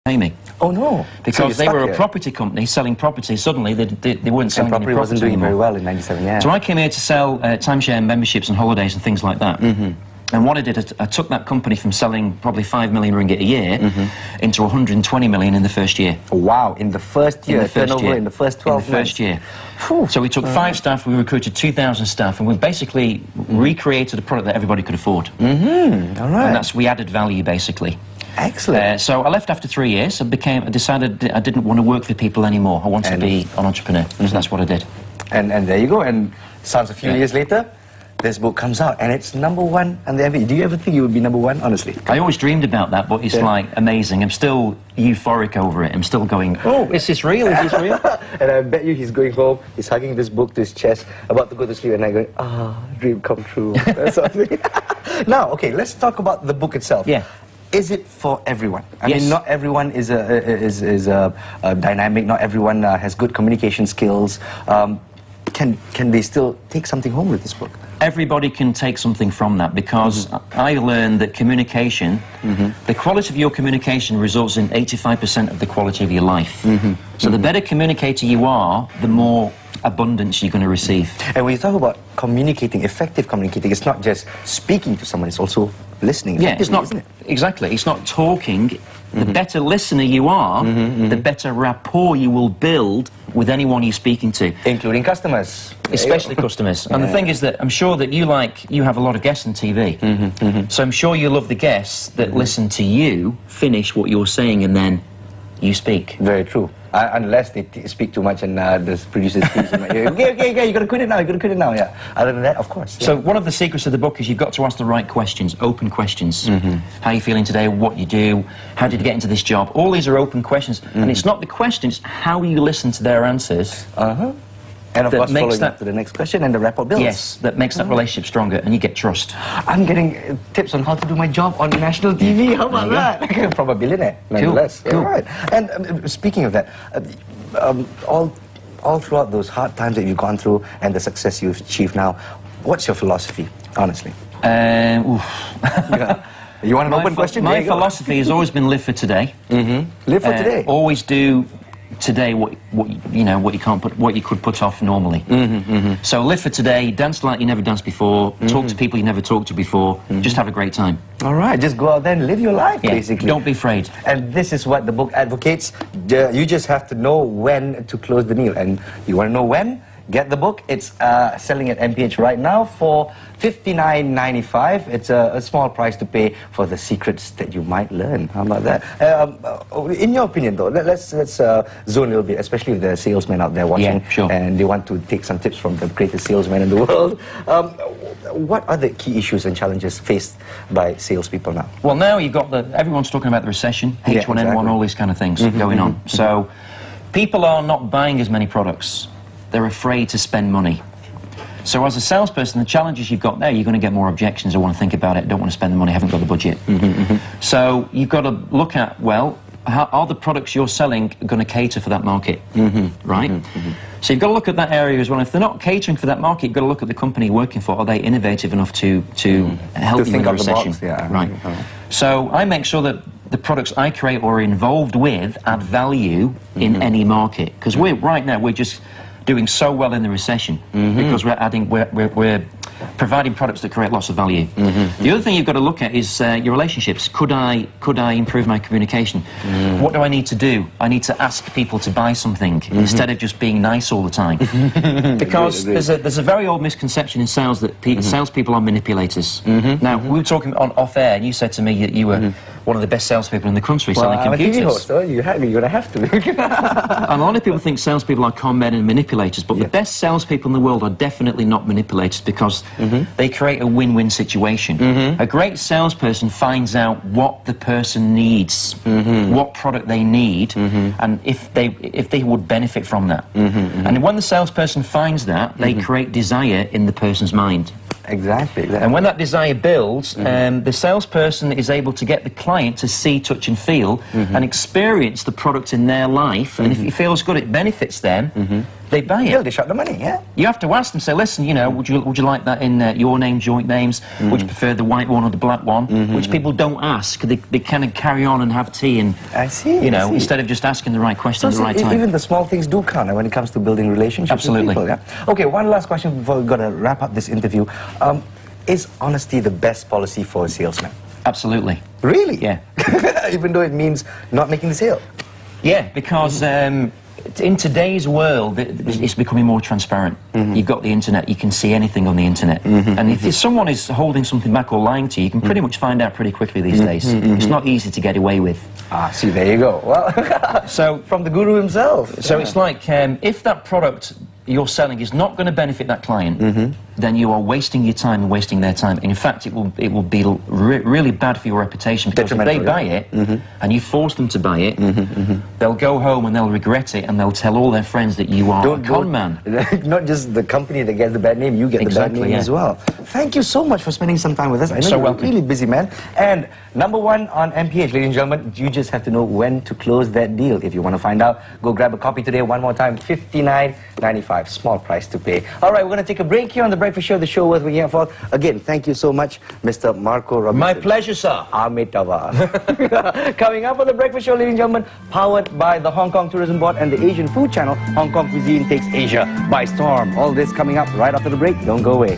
pay me. Oh no! Because they were a property company selling property. Suddenly they weren't selling property any property wasn't doing anymore. very well in '97. Yeah. So I came here to sell timeshare memberships and holidays and things like that. And what I did, I took that company from selling probably 5 million ringgit a year into 120 million in the first year. Wow! In the first year, turnover in the first 12 months. In the first year. So we took 5 staff, we recruited 2,000 staff, and we basically recreated a product that everybody could afford. All right. And we added value, basically. Excellent. So I left after 3 years. I decided I didn't want to work for people anymore. I wanted to be an entrepreneur. So that's what I did. And there you go. And sounds a few years later, this book comes out, and it's #1 on the MV. Do you ever think you would be #1, honestly? I always dreamed about that, but it's like amazing. I'm still euphoric over it. I'm still going, oh, is this real? Is this real? And I bet you he's going home, he's hugging this book to his chest, about to go to sleep, and I go, dream come true. That's something. Now, okay, let's talk about the book itself. Yeah. Is it for everyone? I mean, not everyone is dynamic. Not everyone has good communication skills. Can they still take something home with this book? Everybody can take something from that, because I learned that communication, the quality of your communication results in 85% of the quality of your life. So the better communicator you are, the more abundance you're going to receive. And when you talk about communicating, effective communicating, it's not just speaking to someone, it's also listening. Yeah, it's not, isn't it? Exactly, it's not talking. The better listener you are, the better rapport you will build with anyone you're speaking to. Including customers. Especially customers. And the thing is that I'm sure that you have a lot of guests on TV. So I'm sure you love the guests that listen to you finish what you're saying and then you speak. Very true. Unless they speak too much and the producers speak in my ear. Okay, you gotta quit it now, yeah. Other than that, of course. Yeah. So one of the secrets of the book is you've got to ask the right questions, open questions. How are you feeling today, what you do, how did you get into this job? All these are open questions. And it's not the questions, how you listen to their answers. And of course, following up to the next question, and the rapport builds. Yes, that makes that relationship stronger, and you get trust. I'm getting tips on how to do my job on national TV. How about that? From a billionaire, nonetheless. Cool. All right. And speaking of that, all throughout those hard times that you've gone through and the success you've achieved now, what's your philosophy, honestly? You want an open question? My philosophy has always been live for today. Live for today. Always do today what you could put off normally. So live for today, dance like you never danced before, talk to people you never talked to before, just have a great time. All right, just go out there and live your life, basically. Don't be afraid. And this is what the book advocates. You just have to know when to close the deal. And you want to know when? Get the book. It's selling at MPH right now for $59.95. It's a small price to pay for the secrets that you might learn. How about that? In your opinion, though, let's zone a little bit, especially if there are salesmen out there watching and they want to take some tips from the greatest salesman in the world. What are the key issues and challenges faced by salespeople now? Well, now you've got everyone's talking about the recession, H1N1, all these kind of things going on. So people are not buying as many products. They're afraid to spend money. So as a salesperson, the challenges you've got there, you're going to get more objections. I want to think about it, don't want to spend the money, haven't got the budget. So you've got to look at, well, how are the products you're selling going to cater for that market, right? So you've got to look at that area as well. If they're not catering for that market, you've got to look at the company you're working for. Are they innovative enough to help you with the recession? Right. So I make sure that the products I create or are involved with add value in any market. Because right now, we're just doing so well in the recession because we're providing products that create lots of value. The other thing you've got to look at is your relationships. Could I improve my communication? What do I need to do? I need to ask people to buy something instead of just being nice all the time. Because there's a very old misconception in sales that salespeople are manipulators. Now, we were talking off air, and you said to me that you were one of the best salespeople in the country selling computers. I'm a TV host, so you're going to have to. And a lot of people think salespeople are con men and manipulators, but the best salespeople in the world are definitely not manipulators because they create a win-win situation. A great salesperson finds out what the person needs, what product they need, and if they would benefit from that. And when the salesperson finds that, they create desire in the person's mind. Exactly. And when that desire builds, the salesperson is able to get the client to see, touch and feel and experience the product in their life, and if it feels good, it benefits them, they buy it. They shot the money, yeah. You have to ask them, say, listen, you know, would you like that in your name, joint names? Would you prefer the white one or the black one? Which people don't ask. They kind of carry on and have tea and, I see, you know, instead of just asking the right question at the right time. Even the small things do count when it comes to building relationships. Absolutely. With people, yeah? Okay, one last question before we've got to wrap up this interview. Is honesty the best policy for a salesman? Absolutely. Really? Yeah. Even though it means not making the sale? Yeah, because in today's world, it's becoming more transparent. You've got the internet, you can see anything on the internet. And if someone is holding something back or lying to you, you can pretty much find out pretty quickly these days. It's not easy to get away with. Ah, see, there you go. Well, so from the guru himself. So it's like, if that product you're selling is not going to benefit that client, then you are wasting your time and wasting their time. And in fact, it will be really bad for your reputation, because if they buy it and you force them to buy it, they'll go home and they'll regret it, and they'll tell all their friends that you are a con man. Not just the company that gets the bad name, you get the bad name as well. Thank you so much for spending some time with us. I know you're a really busy man. And #1 on MPH, ladies and gentlemen, you just have to know when to close that deal. If you want to find out, go grab a copy today. One more time, $59.95. Small price to pay. All right, we're going to take a break here on The Breakfast Show, the show worth being here for. Again, thank you so much, Mr. Marco Robinson. My pleasure, sir. Amitava. Coming up on The Breakfast Show, ladies and gentlemen, powered by the Hong Kong Tourism Board and the Asian Food Channel, Hong Kong cuisine takes Asia by storm. All this coming up right after the break. Don't go away.